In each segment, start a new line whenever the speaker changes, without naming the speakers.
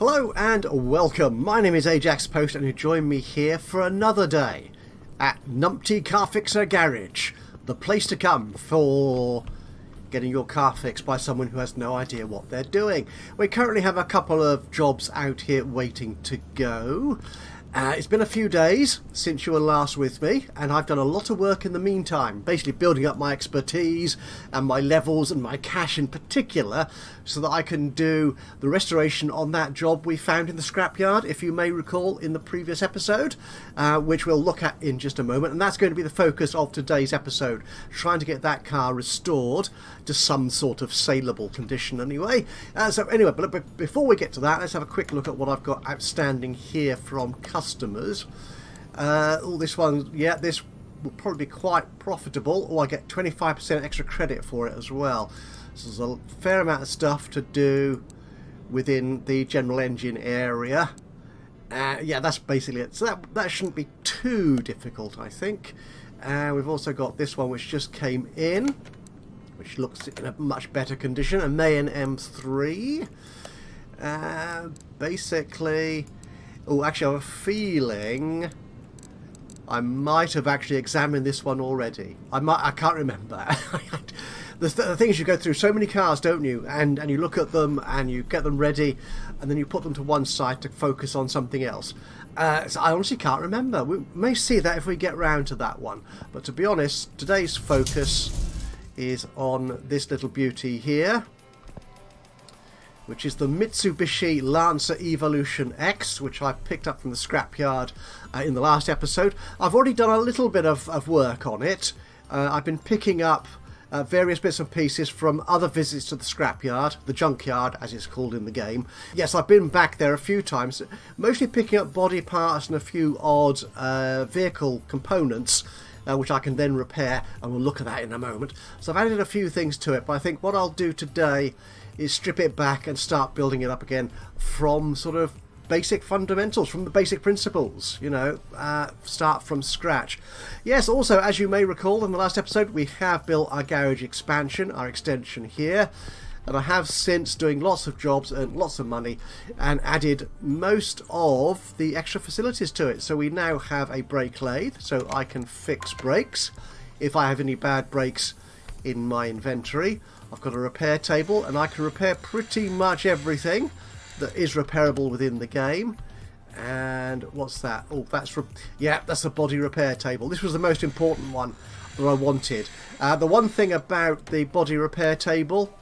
Hello and welcome. My name is Ajaxpost and you join me here for another day at Numpty Car Fixer Garage, the place to come for getting your car fixed by someone who has no idea what they're doing. We currently have a couple of jobs out here waiting to go. It's been a few days since you were last with me, and I've done a lot of work in the meantime, basically building up my expertise and my levels and my cash in particular, so that I can do the restoration on that job we found in the scrapyard, if you may recall, in the previous episode, which we'll look at in just a moment. And that's going to be the focus of today's episode, trying to get that car restored to some sort of saleable condition anyway. So anyway, but before we get to that, let's have a quick look at what I've got outstanding here from customers. This one, yeah, this will probably be quite profitable. Oh, I get 25% extra credit for it as well. So there's a fair amount of stuff to do within the general engine area. Yeah, that's basically it. So that shouldn't be too difficult, I think. We've also got this one which just came in, which looks in a much better condition, a Mayan M3. Basically, oh, actually I have a feeling I might have actually examined this one already. I can't remember. The thing is, you go through so many cars, don't you? And you look at them and you get them ready, and then you put them to one side to focus on something else. So I honestly can't remember. We may see that if we get round to that one. But to be honest, today's focus is on this little beauty here, which is the Mitsubishi Lancer Evolution X, which I picked up from the scrapyard in the last episode. I've already done a little bit of work on it. I've been picking up various bits and pieces from other visits to the scrapyard, the junkyard as it's called in the game. Yes, I've been back there a few times, mostly picking up body parts and a few odd vehicle components, which I can then repair, and we'll look at that in a moment. So I've added a few things to it, but I think what I'll do today is strip it back and start building it up again from sort of basic fundamentals, from the basic principles, you know, start from scratch. Yes, also, as you may recall in the last episode, we have built our garage expansion, our extension here, and I have since doing lots of jobs, earned lots of money, and added most of the extra facilities to it. So we now have a brake lathe, so I can fix brakes if I have any bad brakes in my inventory. I've got a repair table, and I can repair pretty much everything that is repairable within the game. And what's that? Oh, that's that's the body repair table. This was the most important one that I wanted. The one thing about the body repair table,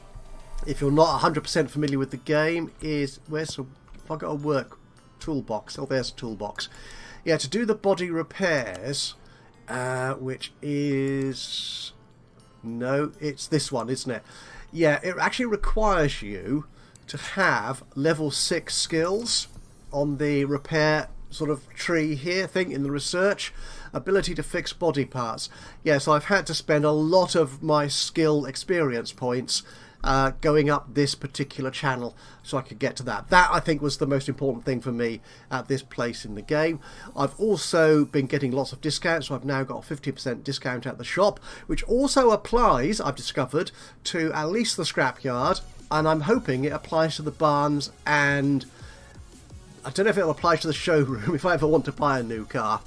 if you're not 100% familiar with the game, is have I got a work toolbox? Oh, there's a toolbox. Yeah, to do the body repairs, which is, no, it's this one, isn't it? Yeah, it actually requires you to have level 6 skills on the repair sort of tree here thing in the research. Ability to fix body parts. Yeah, so I've had to spend a lot of my skill experience points going up this particular channel so I could get to that. That, I think, was the most important thing for me at this place in the game. I've also been getting lots of discounts, so I've now got a 50% discount at the shop, which also applies, I've discovered, to at least the scrapyard, and I'm hoping it applies to the barns, and I don't know if it'll apply to the showroom if I ever want to buy a new car.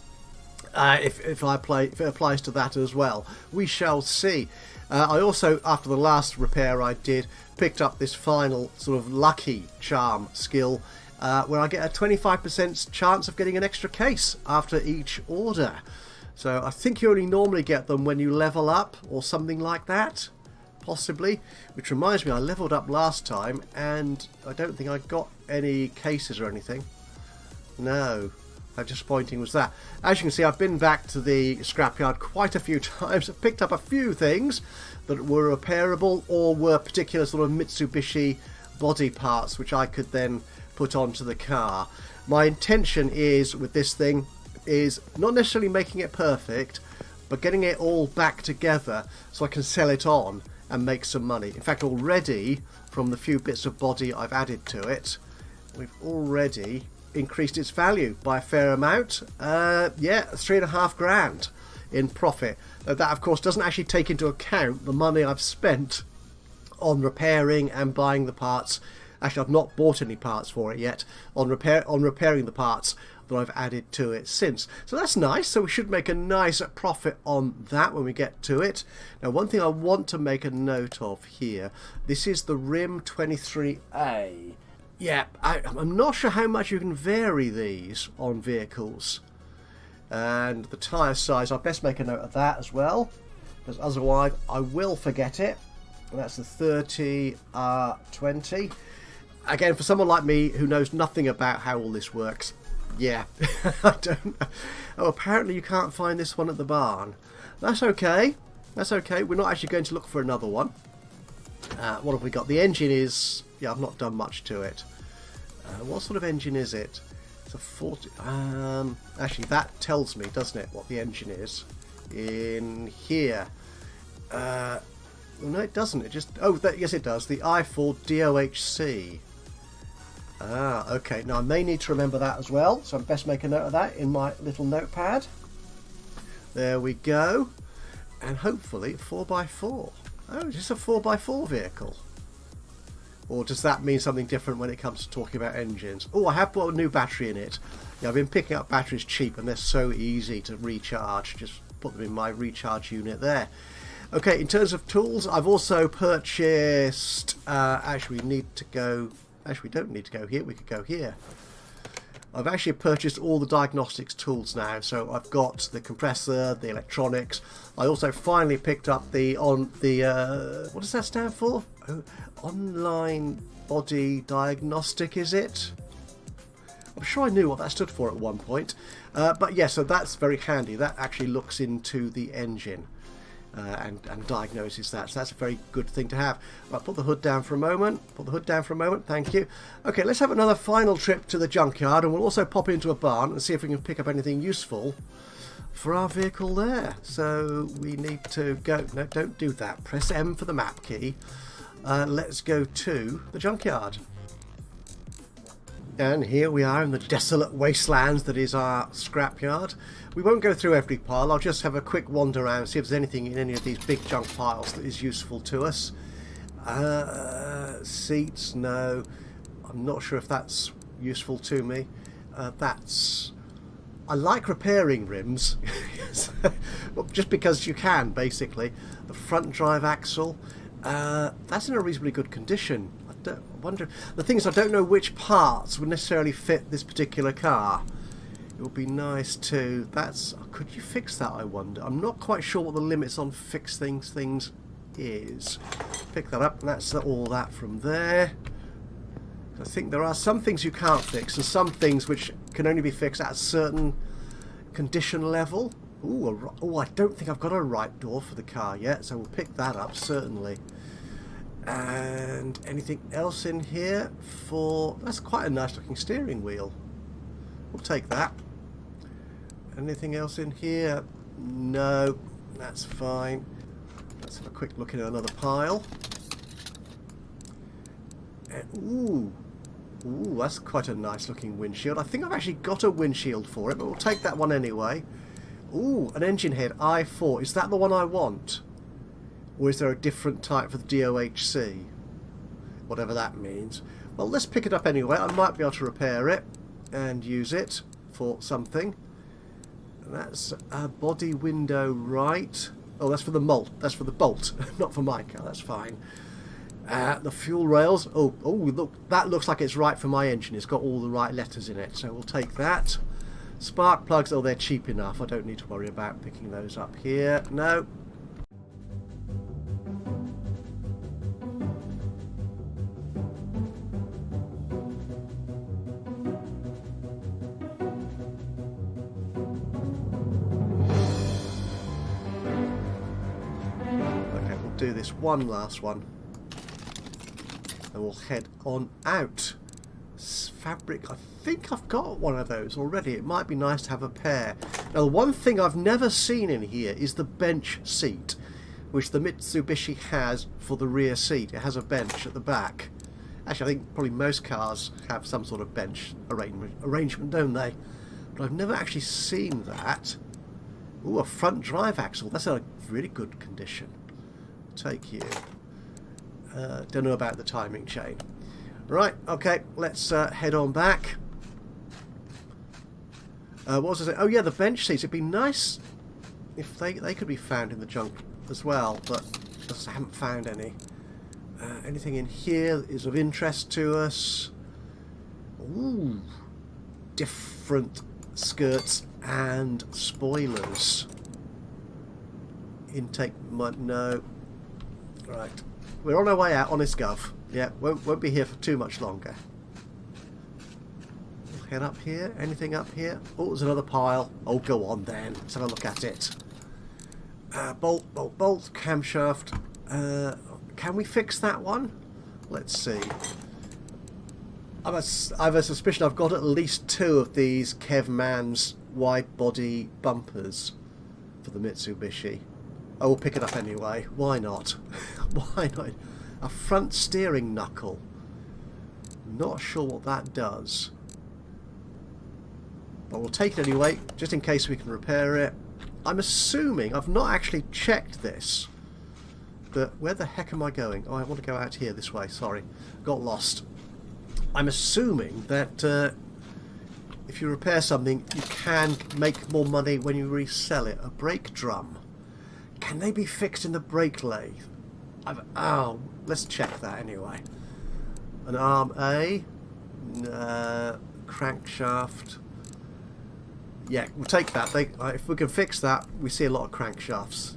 If it applies to that as well, we shall see. I also, after the last repair I did, picked up this final sort of lucky charm skill, where I get a 25% chance of getting an extra case after each order. So I think you only normally get them when you level up or something like that, possibly. Which reminds me, I leveled up last time and I don't think I got any cases or anything. No. How disappointing was that? As you can see, I've been back to the scrapyard quite a few times. I've picked up a few things that were repairable or were particular sort of Mitsubishi body parts which I could then put onto the car. My intention is, with this thing, is not necessarily making it perfect, but getting it all back together so I can sell it on and make some money. In fact, already, from the few bits of body I've added to it, we've already increased its value by a fair amount. Yeah, 3.5 grand in profit. That, of course, doesn't actually take into account the money I've spent on repairing and buying the parts Actually, I've not bought any parts for it yet on repairing the parts that I've added to it since. So that's nice. So we should make a nice profit on that when we get to it. Now, one thing I want to make a note of here, this is the Rim 23A. Yeah, I'm not sure how much you can vary these on vehicles. And the tyre size, I'd best make a note of that as well, because otherwise I will forget it. And that's the 30R20. Again, for someone like me who knows nothing about how all this works, yeah, I don't know. Oh, apparently you can't find this one at the barn. That's okay. That's okay. We're not actually going to look for another one. What have we got? The engine is... yeah, I've not done much to it. What sort of engine is it? It's a 40... actually, that tells me, doesn't it, what the engine is in here. Well, no, it doesn't. It just... oh, yes, it does. The i4 DOHC. Ah, okay. Now, I may need to remember that as well, so I best make a note of that in my little notepad. There we go. And hopefully 4x4. Oh, is this a 4x4 vehicle? Or does that mean something different when it comes to talking about engines? Oh, I have put a new battery in it. Yeah, I've been picking up batteries cheap and they're so easy to recharge. Just put them in my recharge unit there. Okay, in terms of tools, I've also purchased... actually, we need to go... actually, we don't need to go here. We could go here. I've actually purchased all the diagnostics tools now. So I've got the compressor, the electronics. I also finally picked up the what does that stand for? Oh, online body diagnostic, is it? I'm sure I knew what that stood for at one point. But yeah, so that's very handy. That actually looks into the engine and diagnoses that. So that's a very good thing to have. I'll put the hood down for a moment. Put the hood down for a moment. Thank you. Okay, let's have another final trip to the junkyard, and we'll also pop into a barn and see if we can pick up anything useful for our vehicle there. So we need to go... no, don't do that. Press M for the map key. Let's go to the junkyard. And here we are in the desolate wastelands that is our scrapyard. We won't go through every pile. I'll just have a quick wander around and see if there's anything in any of these big junk piles that is useful to us. Seats, no. I'm not sure if that's useful to me. I like repairing rims. Just because you can, basically. The front drive axle. That's in a reasonably good condition. I wonder. The thing is, I don't know which parts would necessarily fit this particular car. It would be nice to... that's... could you fix that, I wonder? I'm not quite sure what the limits on fix things is. Pick that up, and that's all that from there. I think there are some things you can't fix, and some things which can only be fixed at a certain condition level. Ooh, I don't think I've got a right door for the car yet, so we'll pick that up, certainly. And anything else in here for... that's quite a nice looking steering wheel. We'll take that. Anything else in here? No, that's fine. Let's have a quick look at another pile. Ooh, that's quite a nice looking windshield. I think I've actually got a windshield for it, but we'll take that one anyway. Ooh, an engine head, i4. Is that the one I want? Or is there a different type for the DOHC? Whatever that means. Well, let's pick it up anyway. I might be able to repair it and use it for something. And that's a body window right. Oh, that's for the bolt. That's for the bolt, not for my car. That's fine. The fuel rails. Oh, look, that looks like it's right for my engine. It's got all the right letters in it, so we'll take that. Spark plugs. Oh, they're cheap enough. I don't need to worry about picking those up here. No. Do this one last one and we'll head on out. Fabric, I think I've got one of those already. It might be nice to have a pair. Now, the one thing I've never seen in here is the bench seat, which the Mitsubishi has for the rear seat. It has a bench at the back. Actually, I think probably most cars have some sort of bench arrangement, don't they? But I've never actually seen that. Ooh, a front drive axle. That's in a really good condition. Take you. Don't know about the timing chain. Right, okay, let's head on back. What was I saying? Oh yeah, the bench seats. It'd be nice if they could be found in the junk as well, but I just haven't found any. Anything in here is of interest to us. Ooh, different skirts and spoilers. Intake mud, no. Right, we're on our way out, honest gov. Yeah, won't be here for too much longer. We'll head up here. Anything up here? Oh, there's another pile. Oh, go on then. Let's have a look at it. Bolt, bolt, bolt, camshaft. Can we fix that one? Let's see. I've a suspicion I've got at least 2 of these Kevman's wide body bumpers for the Mitsubishi. I will pick it up anyway. Why not? Why not? A front steering knuckle. Not sure what that does. But we'll take it anyway, just in case we can repair it. I'm assuming, I've not actually checked this, but where the heck am I going? Oh, I want to go out here this way, sorry. Got lost. I'm assuming that if you repair something, you can make more money when you resell it. A brake drum. Can they be fixed in the brake lathe? Oh, let's check that anyway. An arm A. Crankshaft. Yeah, we'll take that. If we can fix that, we see a lot of crankshafts.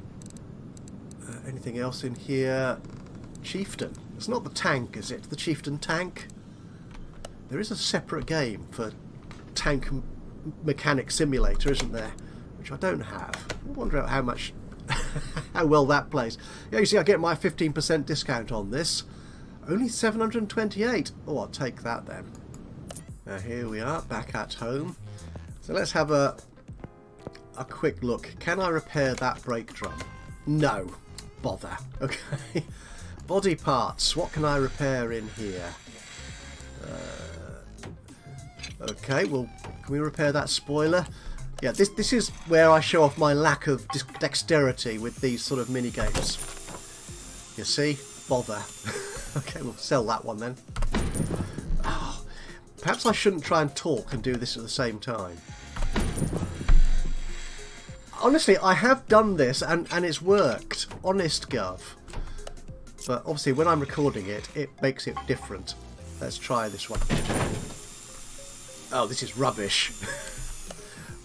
Anything else in here? Chieftain. It's not the tank, is it? The Chieftain tank? There is a separate game for Tank Mechanic Simulator, isn't there? Which I don't have. I wonder how much... how well that plays. Yeah, you see, I get my 15% discount on this. Only 728. Oh, I'll take that then. Now here we are, back at home. So let's have a quick look. Can I repair that brake drum? No. Bother. Okay. Body parts. What can I repair in here? Okay, well, can we repair that spoiler? Yeah, this is where I show off my lack of dexterity with these sort of mini games. You see? Bother. Okay, we'll sell that one then. Oh, perhaps I shouldn't try and talk and do this at the same time. Honestly, I have done this and it's worked. Honest gov. But obviously when I'm recording it, it makes it different. Let's try this one. Oh, this is rubbish.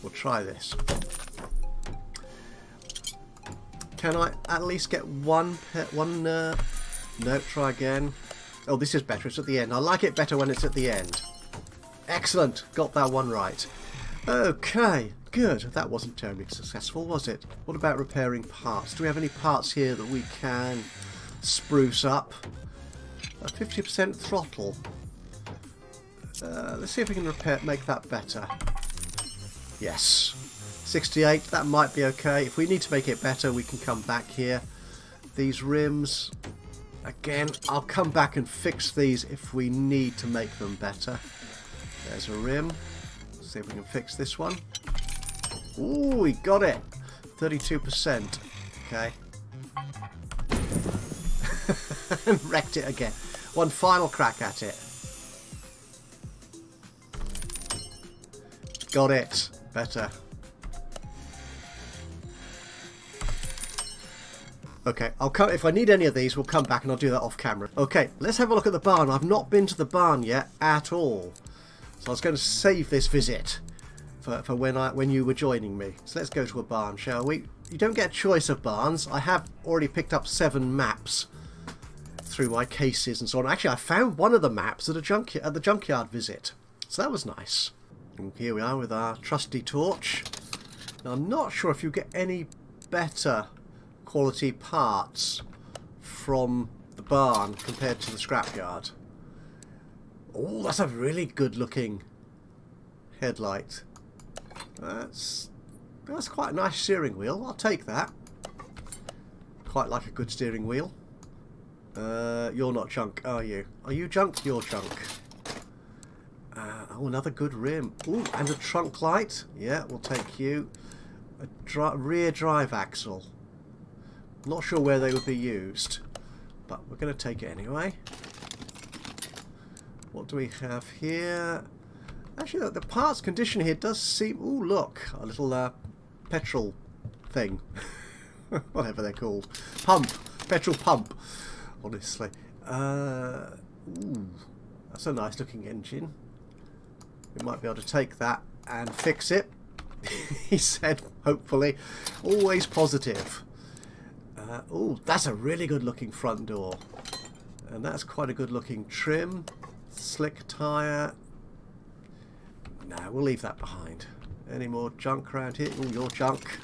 We'll try this. Can I at least get one? No, try again. Oh, this is better. It's at the end. I like it better when it's at the end. Excellent. Got that one right. Okay, good. That wasn't terribly successful, was it? What about repairing parts? Do we have any parts here that we can spruce up? A 50% throttle. Let's see if we can make that better. Yes. 68, that might be okay. If we need to make it better, we can come back here. These rims, again, I'll come back and fix these if we need to make them better. There's a rim. Let's see if we can fix this one. Ooh, we got it. 32%. Okay. And wrecked it again. One final crack at it. Got it. Better. Okay, I'll come if I need any of these. We'll come back and I'll do that off camera. Okay, let's have a look at the barn. I've not been to the barn yet at all, so I was going to save this visit for when you were joining me. So let's go to a barn, shall we? You don't get a choice of barns. I have already picked up 7 maps through my cases and so on. Actually, I found one of the maps at the Junkyard Visit, so that was nice. And here we are with our trusty torch. Now, I'm not sure if you get any better quality parts from the barn compared to the scrapyard. Oh, that's a really good looking headlight. That's quite a nice steering wheel. I'll take that. Quite like a good steering wheel. You're not junk, are you? Are you junk? You're junk. Oh, another good rim. Ooh, and a trunk light. Yeah, we'll take you. A rear drive axle. Not sure where they would be used, but we're going to take it anyway. What do we have here? Actually, the parts condition here does seem... Ooh, look, a little petrol thing. Whatever they're called. Pump. Petrol pump. Honestly. Ooh, that's a nice looking engine. We might be able to take that and fix it. He said, hopefully. Always positive. Ooh, that's a really good looking front door. And that's quite a good looking trim. Slick tyre. Nah, we'll leave that behind. Any more junk around here? Ooh, your junk.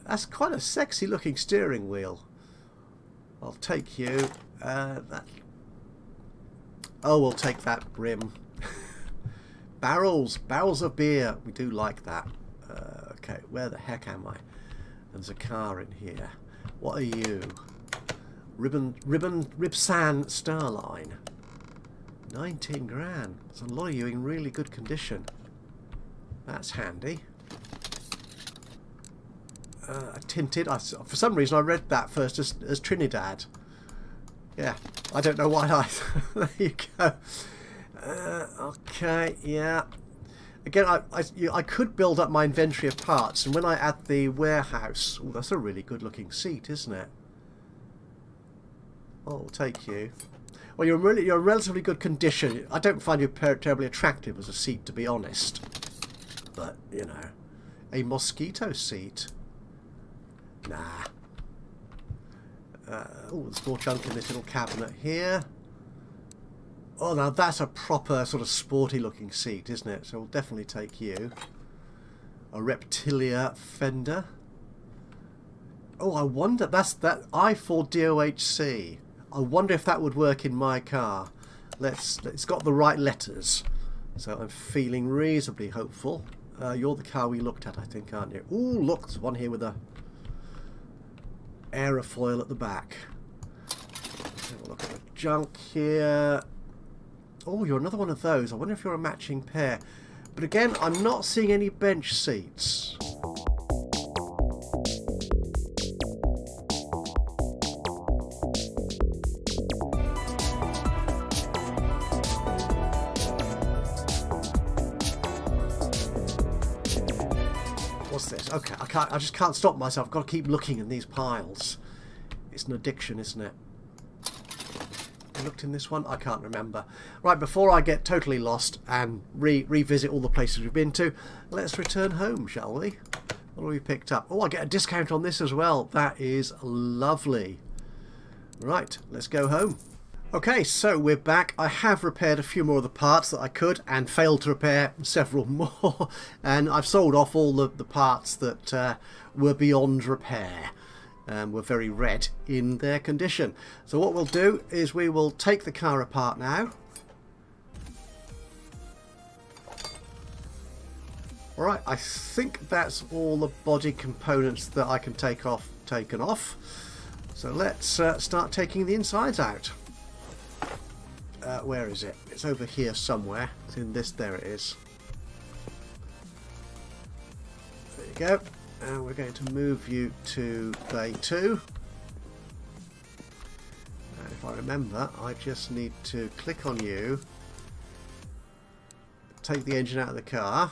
That's quite a sexy looking steering wheel. I'll take you. Oh, we'll take that rim. Barrels of beer. We do like that. Okay, where the heck am I? There's a car in here. What are you? Ribsan Starline. 19 grand. There's a lot of you in really good condition. That's handy. Tinted. For some reason I read that first as Trinidad. Yeah, I don't know why there you go. Okay, yeah. Again, I could build up my inventory of parts, and when I add the warehouse... Oh, that's a really good looking seat, isn't it? Oh, I'll take you. Well, you're in relatively good condition. I don't find you terribly attractive as a seat, to be honest. But, you know, a mosquito seat. Nah. Oh, there's more junk in this little cabinet here. Oh, now that's a proper sort of sporty looking seat, isn't it? So we'll definitely take you. A Reptilia fender. Oh, I wonder, that's that I4DOHC. I wonder if that would work in my car. It's got the right letters. So I'm feeling reasonably hopeful. You're the car we looked at, I think, aren't you? Ooh, look, there's one here with a aerofoil at the back. Let's have a look at the junk here. Oh, you're another one of those. I wonder if you're a matching pair. But again, I'm not seeing any bench seats. What's this? Okay, I just can't stop myself. I've got to keep looking in these piles. It's an addiction, isn't it? I looked in this one? I can't remember. Right, before I get totally lost and revisit all the places we've been to, let's return home, shall we? What have we picked up? Oh, I get a discount on this as well. That is lovely. Right, let's go home. Okay, so we're back. I have repaired a few more of the parts that I could and failed to repair several more. And I've sold off all the parts that were beyond repair. Were very red in their condition. So what we'll do is we will take the car apart now. Alright, I think that's all the body components that I can taken off. So let's start taking the insides out. Where is it? It's over here somewhere. It's in this. There it is. There you go. And we're going to move you to bay 2. And if I remember, I just need to click on you, take the engine out of the car.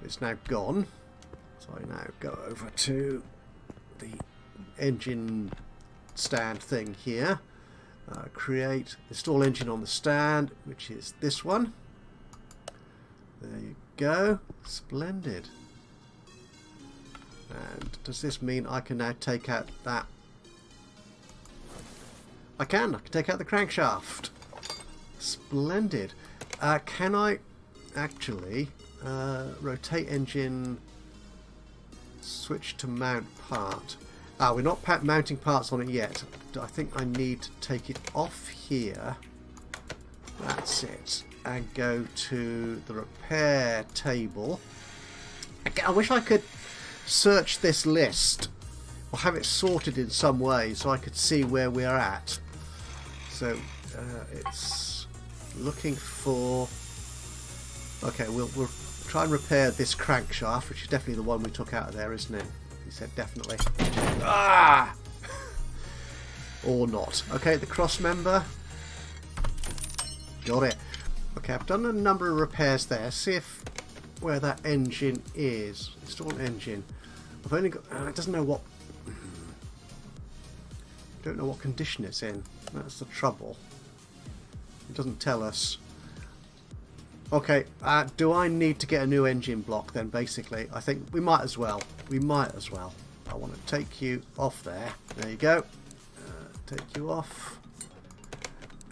It's now gone. So I now go over to the engine stand thing here. Create install engine on the stand, which is this one. There you go. Splendid. And does this mean I can now take out that? I can take out the crankshaft. Splendid. Can I actually rotate engine, switch to mount part? We're not mounting parts on it yet. I think I need to take it off here. That's it. And go to the repair table. I wish I could search this list or have it sorted in some way so I could see where we're at. So it's looking for... Okay, we'll try and repair this crankshaft, which is definitely the one we took out of there, isn't it? He said definitely. Ah! or not. Okay, the cross member. Got it. Okay, I've done a number of repairs there. See if where that engine is. Install an engine. I've only got. It doesn't know what. Don't know what condition it's in. That's the trouble. It doesn't tell us. Okay, do I need to get a new engine block then, basically? I think we might as well. We might as well. I want to take you off there. There you go. Take you off.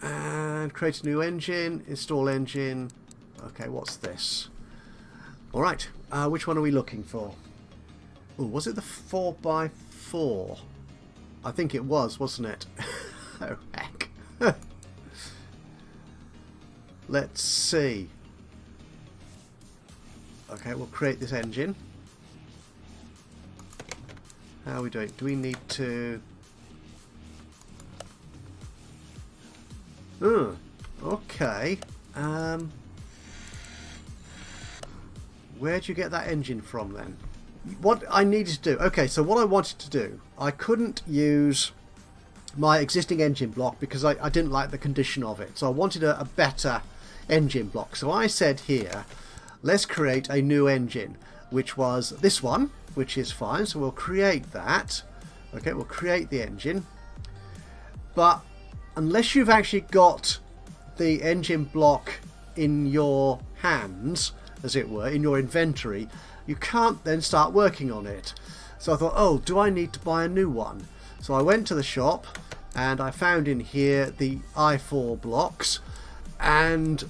And create a new engine. Install engine. Okay, what's this? Alright, which one are we looking for? Oh, was it the 4x4? I think it was, wasn't it? Oh, heck. Let's see. Okay, we'll create this engine. How are we doing? Do we need to... okay. Where'd you get that engine from then? What I needed to do... Okay, so what I wanted to do... I couldn't use my existing engine block because I didn't like the condition of it. So I wanted a better engine block. So I said here, let's create a new engine, which was this one, which is fine. So we'll create that. Okay, we'll create the engine. But unless you've actually got the engine block in your hands, as it were, in your inventory, you can't then start working on it. So I thought, oh, do I need to buy a new one? So I went to the shop and I found in here the i4 blocks, and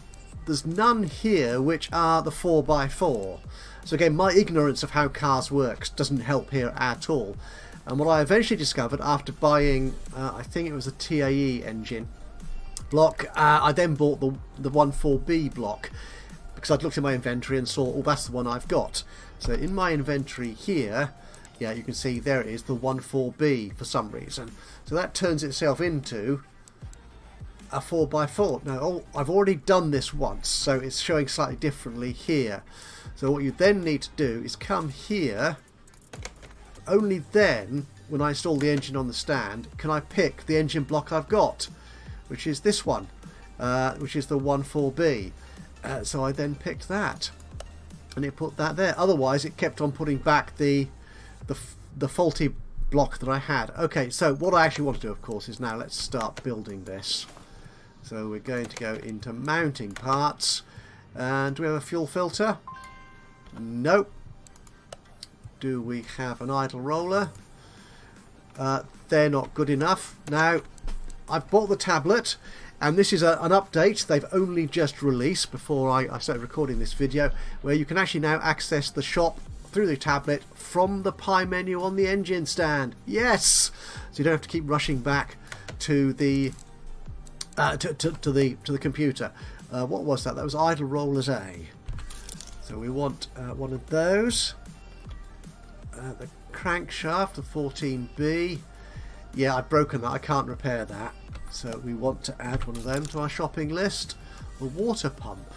there's none here which are the 4x4. So again, my ignorance of how cars works doesn't help here at all. And what I eventually discovered after buying, I think it was a TAE engine block, I then bought the 14B block because I'd looked at my inventory and saw, oh, that's the one I've got. So in my inventory here, yeah, you can see there it is, the 14B for some reason. So that turns itself into a 4x4. Now, oh, I've already done this once, so it's showing slightly differently here. So what you then need to do is come here. Only then, when I install the engine on the stand, can I pick the engine block I've got, which is this one, which is the 14B. So I then picked that, and it put that there. Otherwise, it kept on putting back the faulty block that I had. Okay, so what I actually want to do, of course, is now let's start building this. So we're going to go into mounting parts, and do we have a fuel filter? Nope. Do we have an idle roller? They're not good enough. Now, I've bought the tablet, and this is an update they've only just released before I started recording this video, where you can actually now access the shop through the tablet from the pie menu on the engine stand. Yes! So you don't have to keep rushing back to the to the computer. What was that? That was idle rollers A. So we want one of those. The crankshaft, the 14B. Yeah, I've broken that. I can't repair that. So we want to add one of them to our shopping list. The water pump.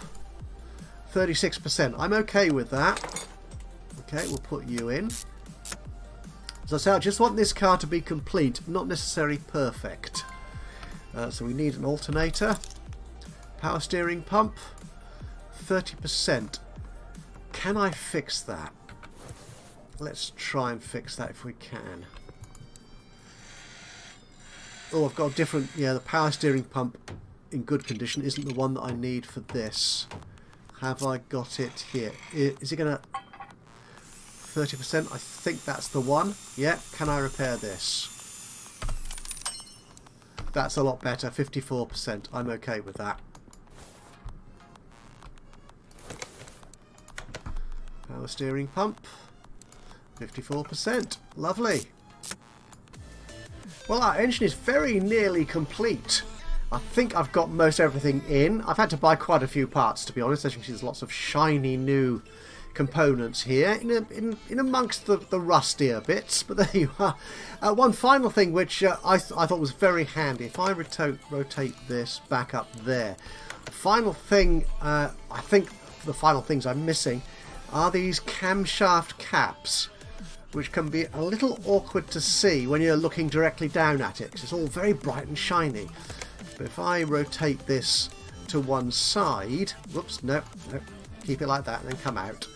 36%. I'm okay with that. Okay, we'll put you in. As I say, I just want this car to be complete, not necessarily perfect. So we need an alternator. Power steering pump. 30%. Can I fix that? Let's try and fix that if we can. Oh, I've got a different... Yeah, the power steering pump in good condition isn't the one that I need for this. Have I got it here? Is it going to... 30%? I think that's the one. Yeah, can I repair this? That's a lot better. 54%. I'm okay with that. Power steering pump. 54%. Lovely. Well, our engine is very nearly complete. I think I've got most everything in. I've had to buy quite a few parts, to be honest. As you can see, there's lots of shiny new components here in amongst the rustier bits, but there you are. One final thing which I thought was very handy. If I rotate this back up there, the final thing, I think the final things I'm missing are these camshaft caps. which can be a little awkward to see when you're looking directly down at it, 'cause it's all very bright and shiny. But if I rotate this to one side, whoops, no, keep it like that and then come out,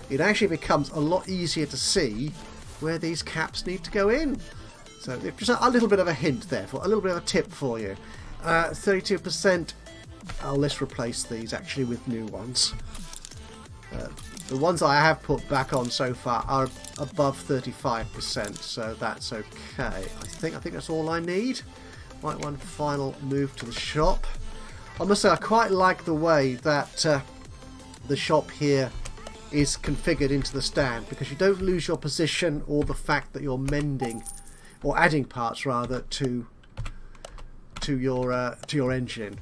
it actually becomes a lot easier to see where these caps need to go in. So just a little bit of a hint there, a little bit of a tip for you. 32%, let's replace these actually with new ones. The ones I have put back on so far are above 35%, so that's okay. I think that's all I need. Right, one final move to the shop. I must say I quite like the way that the shop here is configured into the stand, because you don't lose your position or the fact that you're mending or adding parts rather to your engine.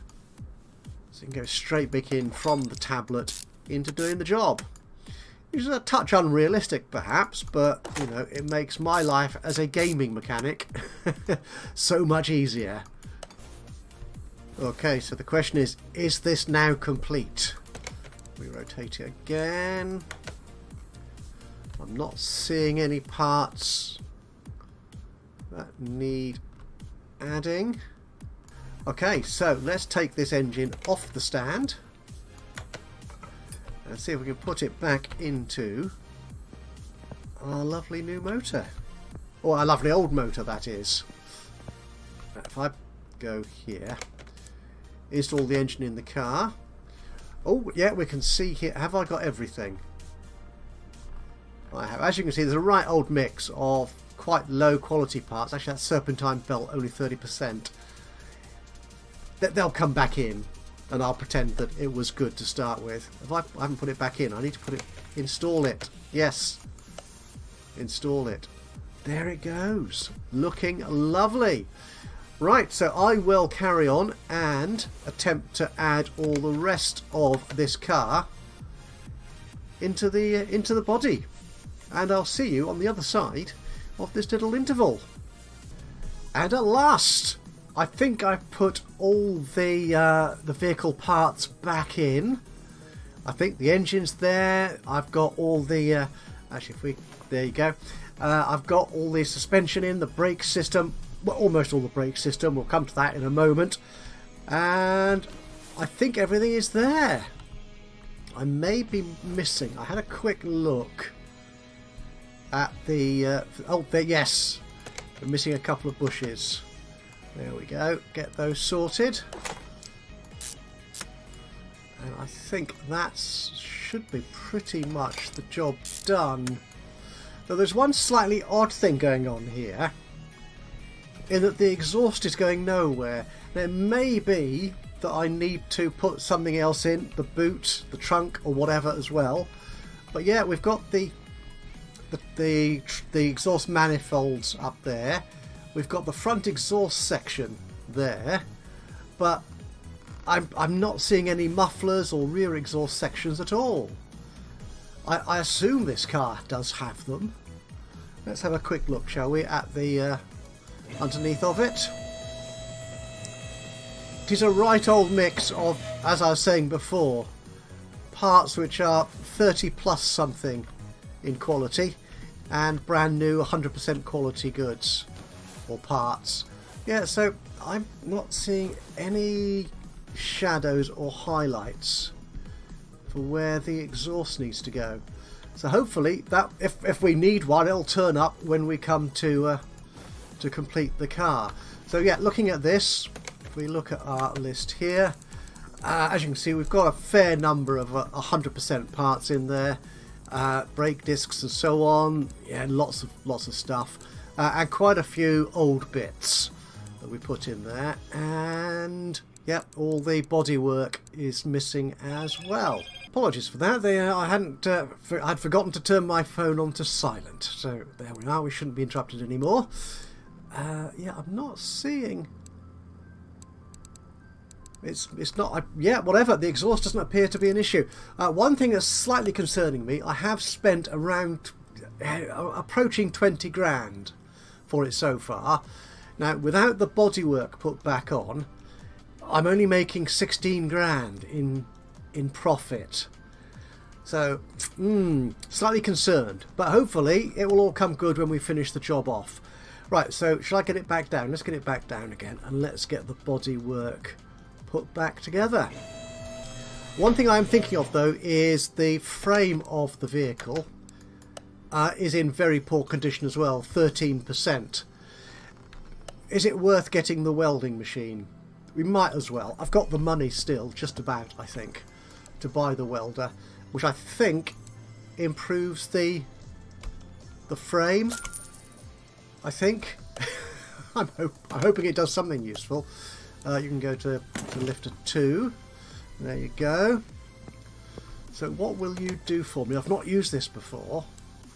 So you can go straight back in from the tablet into doing the job. Which is a touch unrealistic perhaps, but you know, it makes my life as a gaming mechanic so much easier. Okay, so the question is this now complete? We rotate it again. I'm not seeing any parts that need adding. Okay, so let's take this engine off the stand and see if we can put it back into our lovely new motor. Or our lovely old motor, that is. If I go here, install the engine in the car. Oh, yeah, we can see here. Have I got everything? I have. As you can see, there's a right old mix of quite low quality parts. Actually, that serpentine belt, only 30%. They'll come back in, and I'll pretend that it was good to start with. If I haven't put it back in, I need to install it. Yes, install it. There it goes, looking lovely. Right, so I will carry on and attempt to add all the rest of this car into the body, and I'll see you on the other side of this little interval. And at last, I think I've put all the vehicle parts back in. I think the engine's there. I've got all the actually, there you go. I've got all the suspension in, the brake system, well, almost all the brake system. We'll come to that in a moment. And I think everything is there. I may be missing. I had a quick look at the oh, there, yes, I'm missing a couple of bushes. There we go, get those sorted. And I think that should be pretty much the job done. Though there's one slightly odd thing going on here, in that the exhaust is going nowhere. Now, it may be that I need to put something else in, the boot, the trunk or whatever as well. But yeah, we've got the exhaust manifolds up there. We've got the front exhaust section there, but I'm not seeing any mufflers or rear exhaust sections at all. I assume this car does have them. Let's have a quick look, shall we, at the underneath of it. It is a right old mix of, as I was saying before, parts which are 30 plus something in quality and brand new 100% quality goods or parts. Yeah, so I'm not seeing any shadows or highlights for where the exhaust needs to go. So hopefully that if we need one, it'll turn up when we come to complete the car. So yeah, looking at this, if we look at our list here, as you can see, we've got a fair number of 100% parts in there, brake discs and so on. Yeah, lots of stuff, and quite a few old bits that we put in there. And yeah, all the bodywork is missing as well. Apologies for that. I'd forgotten to turn my phone on to silent. So there we are. We shouldn't be interrupted anymore. Yeah, I'm not seeing. It's not. Yeah, whatever. The exhaust doesn't appear to be an issue. One thing that's slightly concerning me. I have spent around approaching 20 grand for it so far. Now, without the bodywork put back on, I'm only making 16 grand in profit. So, slightly concerned. But hopefully it will all come good when we finish the job off. Right, so shall I get it back down? Let's get it back down again. And let's get the bodywork put back together. One thing I'm thinking of, though, is the frame of the vehicle is in very poor condition as well, 13%. Is it worth getting the welding machine? We might as well. I've got the money still, just about, I think, to buy the welder, which I think improves the frame, I think. I'm hoping it does something useful. You can go to lifter 2. There you go. So what will you do for me? I've not used this before.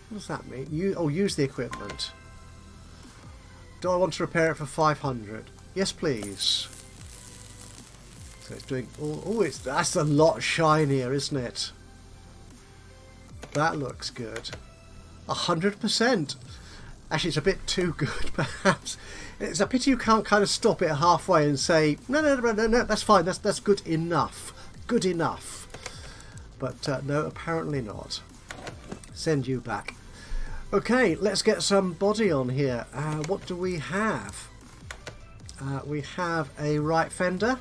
What does that mean? Use the equipment. Do I want to repair it for 500? Yes, please. So it's doing... that's a lot shinier, isn't it? That looks good. 100%. Actually, it's a bit too good, perhaps. It's a pity you can't kind of stop it halfway and say, no, that's fine, that's good enough. Good enough. But no, apparently not. Send you back. Okay, let's get some body on here. What do we have? We have a right fender.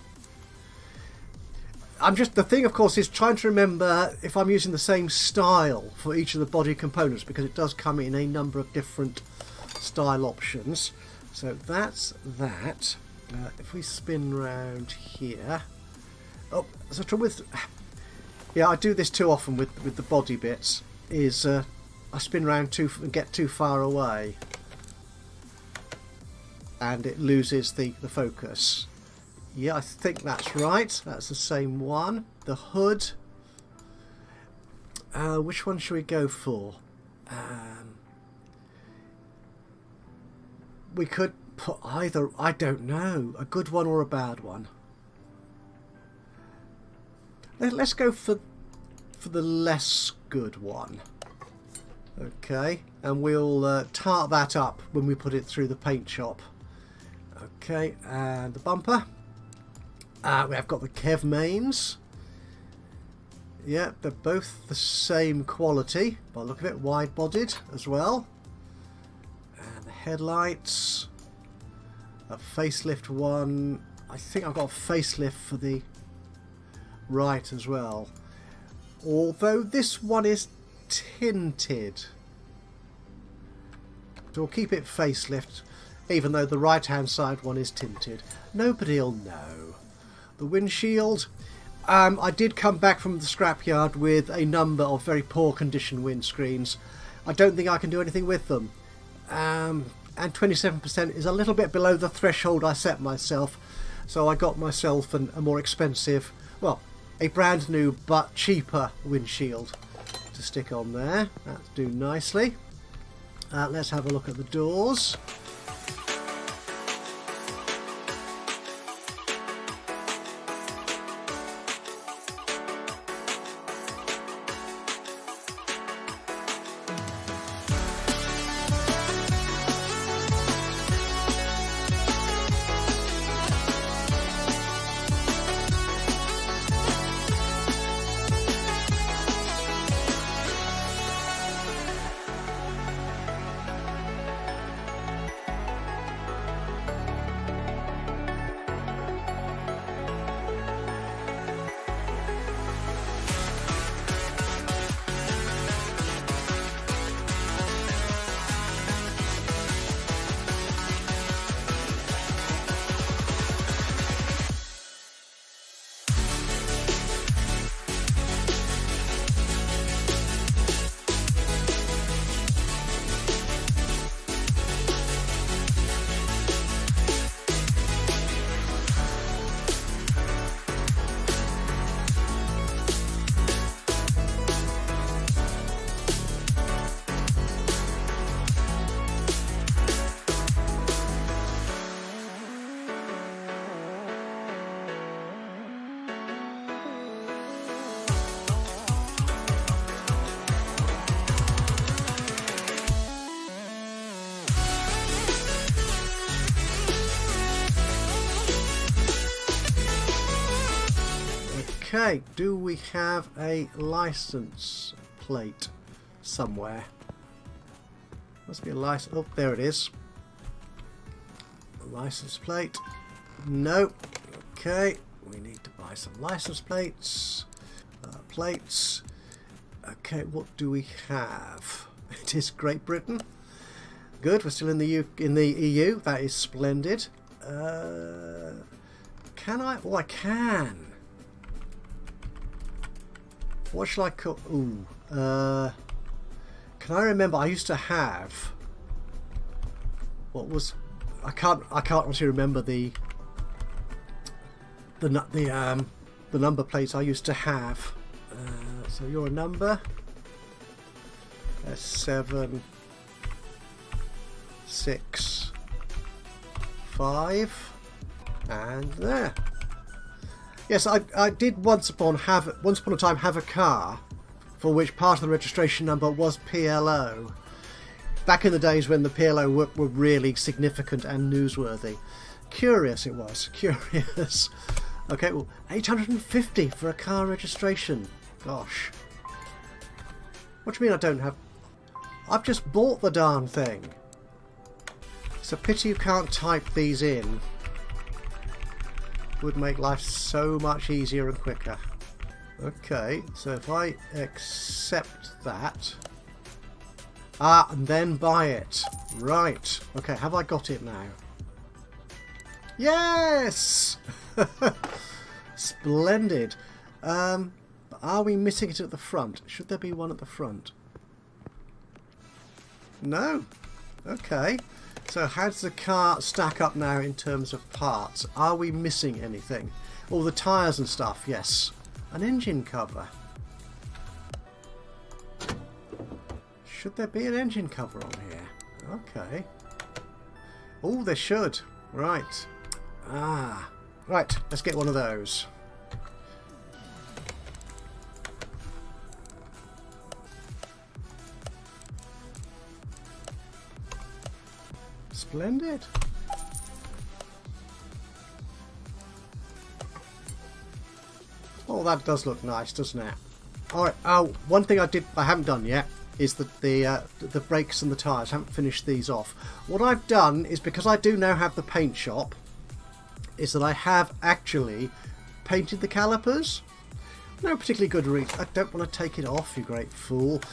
The thing, of course, is trying to remember if I'm using the same style for each of the body components, because it does come in a number of different style options. So that's that. If we spin round here... Oh, so the trouble with... Yeah, I do this too often with the body bits, is I spin round and get too far away. And it loses the focus. Yeah, I think that's right. That's the same one. The hood. Which one should we go for? We could put either, I don't know, a good one or a bad one. Let's go for the less good one. Okay, and we'll tart that up when we put it through the paint shop. Okay, and the bumper. We have got the Kev mains. Yeah, they're both the same quality by the look of it, wide-bodied as well. And the headlights. A facelift one. I think I've got a facelift for the right as well. Although this one is tinted. So we'll keep it facelift, even though the right-hand side one is tinted. Nobody'll know. The windshield. I did come back from the scrapyard with a number of very poor condition windscreens. I don't think I can do anything with them. And 27% is a little bit below the threshold I set myself. So I got myself a more expensive, well, a brand new but cheaper windshield to stick on there. That'll do nicely. Let's have a look at the doors. Okay, do we have a license plate somewhere? Must be a license. Oh, there it is. A license plate. No. Okay, we need to buy some license plates. Plates. Okay, what do we have? It is Great Britain. Good, we're still in the EU. That is splendid. Can I? Oh, I can. What shall I call? Ooh. Can I remember? I used to have. What was? I can't actually remember the number plates I used to have. So you're a number. S7, 6, 5, and there. Yes, I did once upon a time have a car for which part of the registration number was PLO. Back in the days when the PLO were really significant and newsworthy. Curious it was, curious. Okay, well, 850 for a car registration. Gosh. What do you mean I don't have... I've just bought the darn thing. It's a pity you can't type these in. Would make life so much easier and quicker. Okay, so if I accept that... Ah, and then buy it. Right. Okay, have I got it now? Yes! Splendid. Are we missing it at the front? Should there be one at the front? No. Okay. So how does the car stack up now in terms of parts? Are we missing anything? All the tyres and stuff, yes. An engine cover. Should there be an engine cover on here? Okay. Oh, there should. Right. Ah. Right, let's get one of those. Splendid. Oh, that does look nice, doesn't it? Alright, one thing I haven't done yet is the brakes and the tyres. I haven't finished these off. What I've done is, because I do now have the paint shop, is that I have actually painted the calipers. No particularly good reason. I don't want to take it off, you great fool.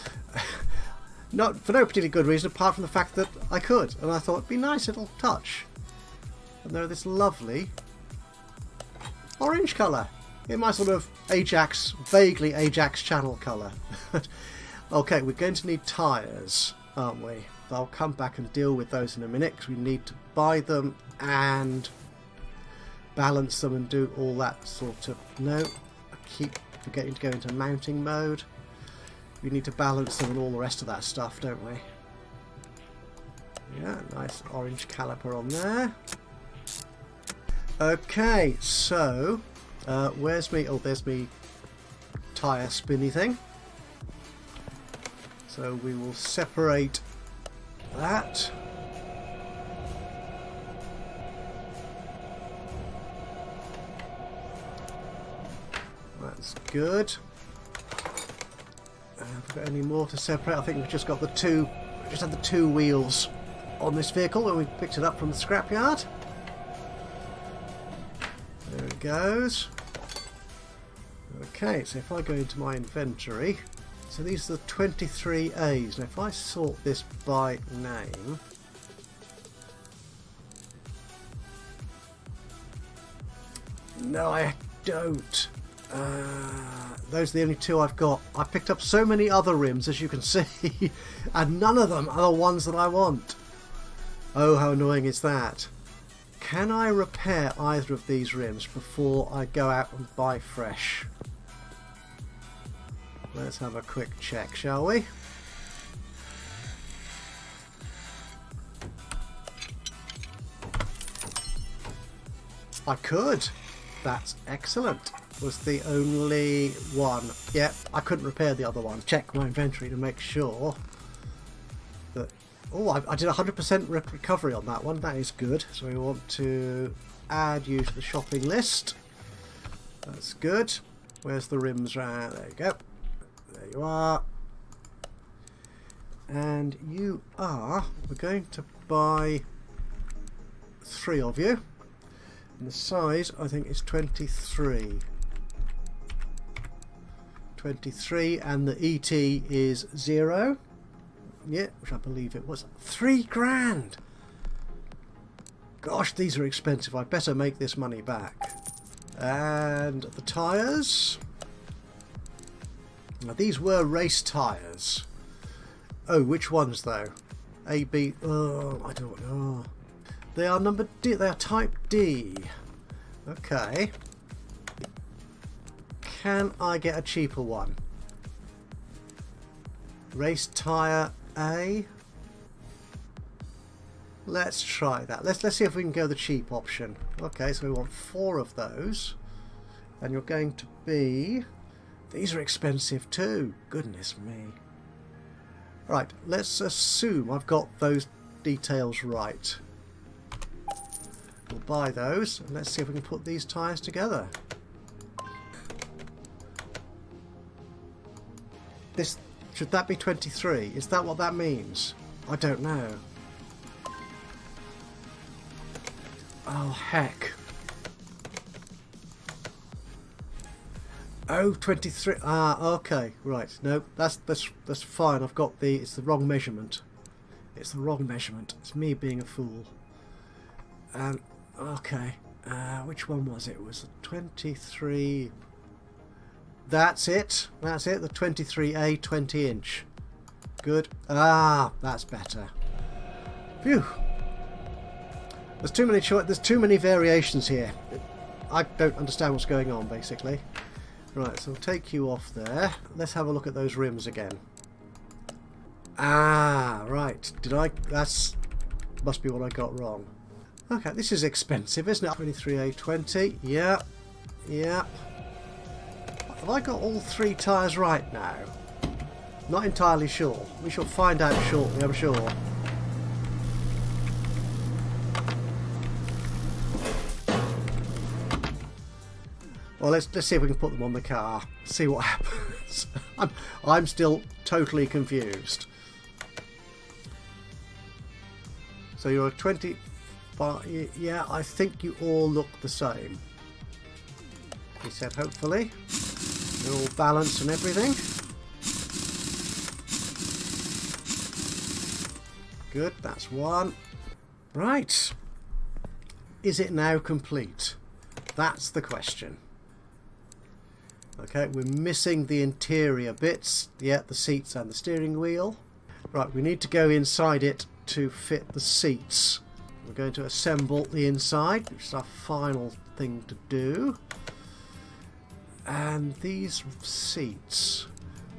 Not for no particularly good reason, apart from the fact that I could, and I thought it'd be nice little touch. And they're this lovely orange colour, in my sort of Ajax, vaguely Ajax channel colour. Okay, we're going to need tyres, aren't we? I'll come back and deal with those in a minute, because we need to buy them and balance them and do all that sort of... No, I keep forgetting to go into mounting mode. We need to balance them and all the rest of that stuff, don't we? Yeah, nice orange caliper on there. Okay, so where's me? Oh, there's me tyre spinny thing. So we will separate that. That's good. Have we got any more to separate? I think we've just got the two. We just had the two wheels on this vehicle when we picked it up from the scrapyard. There it goes. Okay, so if I go into my inventory, so these are the 23As. Now if I sort this by name, no, I don't. Those are the only two I've got. I picked up so many other rims, as you can see, and none of them are the ones that I want. Oh, how annoying is that? Can I repair either of these rims before I go out and buy fresh? Let's have a quick check, shall we? I could. That's excellent. Was the only one. Yep, I couldn't repair the other one. Check my inventory to make sure that... Oh, I did 100% recovery on that one. That is good. So we want to add you to the shopping list. That's good. Where's the rims? There you go. There you are. And you are... We're going to buy 3 of you. And the size, I think, is 23. 23, and the ET is 0. Yeah, which I believe it was. 3 grand! Gosh, these are expensive. I'd better make this money back. And the tyres. Now, these were race tyres. Oh, which ones though? A, B. Oh, I don't know. They are number D. They are type D. Okay. Can I get a cheaper one? Race tyre A. Let's try that. Let's see if we can go the cheap option. Okay, so we want 4 of those, and you're going to be... These are expensive too. Goodness me. Right, let's assume I've got those details right. We'll buy those, and let's see if we can put these tyres together. This, should that be 23? Is that what that means? I don't know. Oh, heck. Oh, 23. Ah, okay. Right. No, that's fine. I've got the... It's the wrong measurement. It's the wrong measurement. It's me being a fool. And, okay. Which one was it? It was the 23... That's it. That's it. The 23A 20-inch. Good. Ah, that's better. Phew. There's too many there's too many variations here. I don't understand what's going on, basically. Right, so I'll take you off there. Let's have a look at those rims again. Ah, right. That's must be what I got wrong. Okay, this is expensive, isn't it? 23A20. Yeah. Yeah. Have I got all 3 tyres right now? Not entirely sure. We shall find out shortly, I'm sure. Well, let's see if we can put them on the car. See what happens. I'm still totally confused. So you're a 20. Yeah, I think you all look the same. He said, hopefully. They're all balanced and everything. Good, that's one. Right. Is it now complete? That's the question. Okay, we're missing the interior bits. Yeah, the seats and the steering wheel. Right, we need to go inside it to fit the seats. We're going to assemble the inside, which is our final thing to do. And these seats,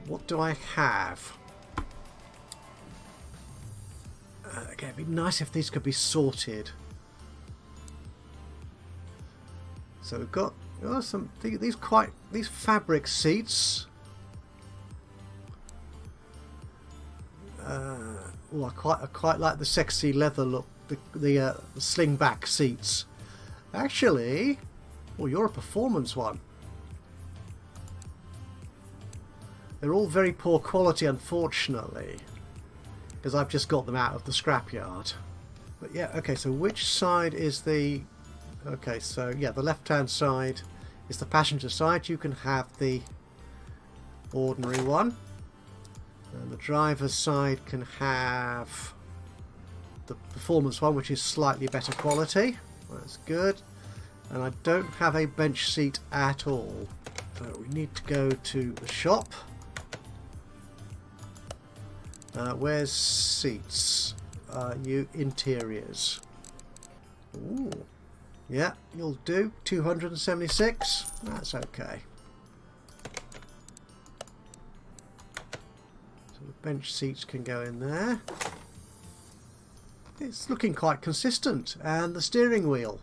what do I have? Okay, it'd be nice if these could be sorted. So we've got these fabric seats. Oh, I quite like the sexy leather look. The sling back seats. Actually, oh, you're a performance one. They're all very poor quality, unfortunately, because I've just got them out of the scrapyard. But yeah, okay. So which side is the? Okay, so yeah, the left-hand side is the passenger side. You can have the ordinary one, and the driver's side can have the performance one, which is slightly better quality. That's good. And I don't have a bench seat at all, so we need to go to the shop. Where's seats? You interiors. Ooh. Yeah, you'll do. 276. That's okay. So the bench seats can go in there. It's looking quite consistent. And the steering wheel.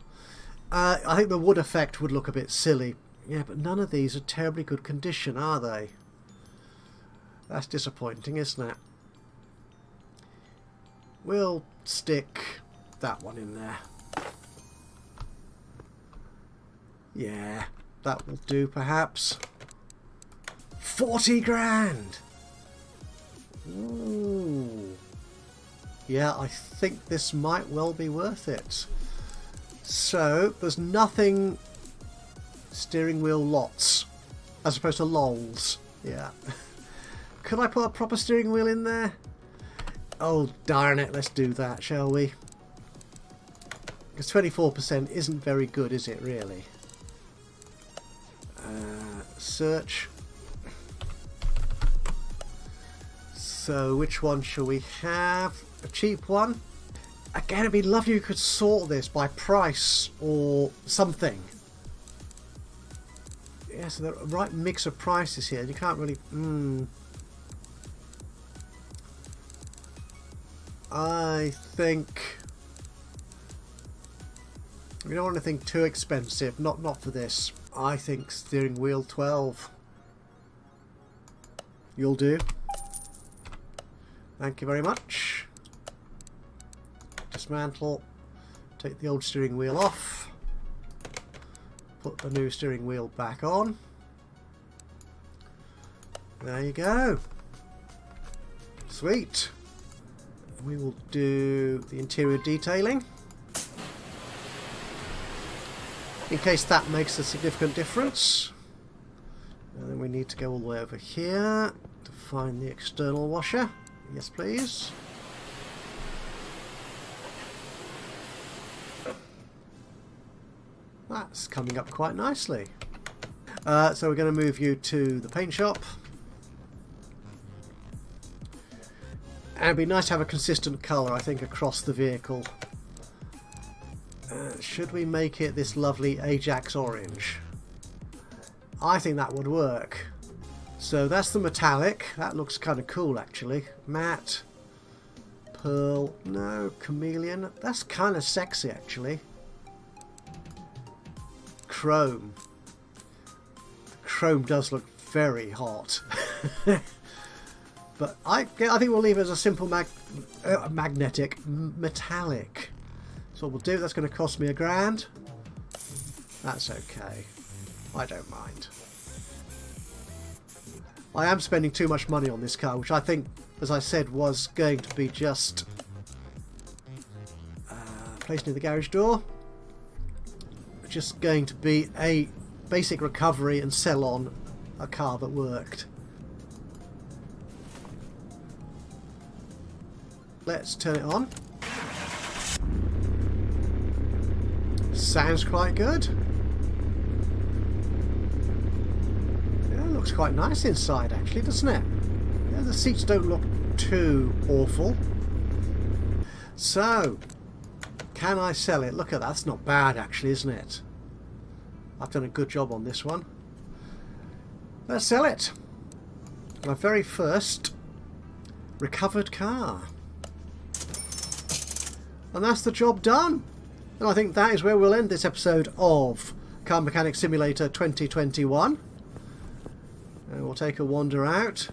I think the wood effect would look a bit silly. Yeah, but none of these are terribly good condition, are they? That's disappointing, isn't it? We'll stick that one in there. Yeah, that will do perhaps. 40 grand! Ooh. Yeah, I think this might well be worth it. So, there's nothing steering wheel lots, as opposed to lols. Yeah. Could I put a proper steering wheel in there? Oh, darn it, let's do that, shall we? Because 24% isn't very good, is it, really? Search. So, which one shall we have? A cheap one? Again, it'd be lovely if you could sort this by price or something. Yeah, so the right mix of prices here. You can't really... I think... We don't want anything too expensive. Not for this. I think steering wheel 12. You'll do. Thank you very much. Dismantle. Take the old steering wheel off. Put the new steering wheel back on. There you go. Sweet. We will do the interior detailing. In case that makes a significant difference. And then we need to go all the way over here to find the external washer. Yes, please. That's coming up quite nicely. So we're going to move you to the paint shop. And it'd be nice to have a consistent colour, I think, across the vehicle. Should we make it this lovely Ajax orange? I think that would work. So that's the metallic. That looks kind of cool, actually. Matte. Pearl. No. Chameleon. That's kind of sexy, actually. Chrome. Chrome does look very hot. But I think we'll leave it as a simple magnetic metallic. So what we'll do, that's going to cost me £1,000. That's okay. I don't mind. I am spending too much money on this car, which I think, as I said, was going to be just placed near the garage door. Just going to be a basic recovery and sell on a car that worked. Let's turn it on. Sounds quite good. Yeah, it looks quite nice inside, actually, doesn't it? Yeah, the seats don't look too awful. So, can I sell it? Look at that. That's not bad, actually, isn't it? I've done a good job on this one. Let's sell it. My very first recovered car. And that's the job done. And I think that is where we'll end this episode of Car Mechanic Simulator 2021. And we'll take a wander out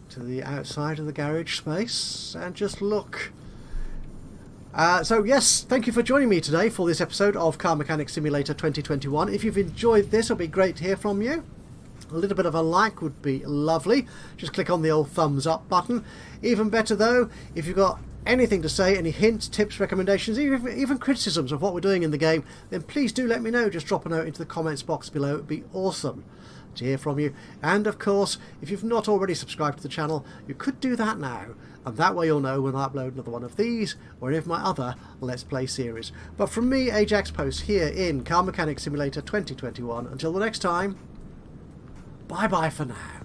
to the outside of the garage space and just look. So yes, thank you for joining me today for this episode of Car Mechanic Simulator 2021. If you've enjoyed this, it'll be great to hear from you. A little bit of a like would be lovely. Just click on the old thumbs up button. Even better though, if you've got anything to say, any hints, tips, recommendations, even criticisms of what we're doing in the game, then please do let me know. Just drop a note into the comments box below. It would be awesome to hear from you. And of course, if you've not already subscribed to the channel, you could do that now, and that way you'll know when I upload another one of these or any of my other Let's Play series. But from me, Ajaxpost, here in Car Mechanic Simulator 2021, until the next time, bye bye for now.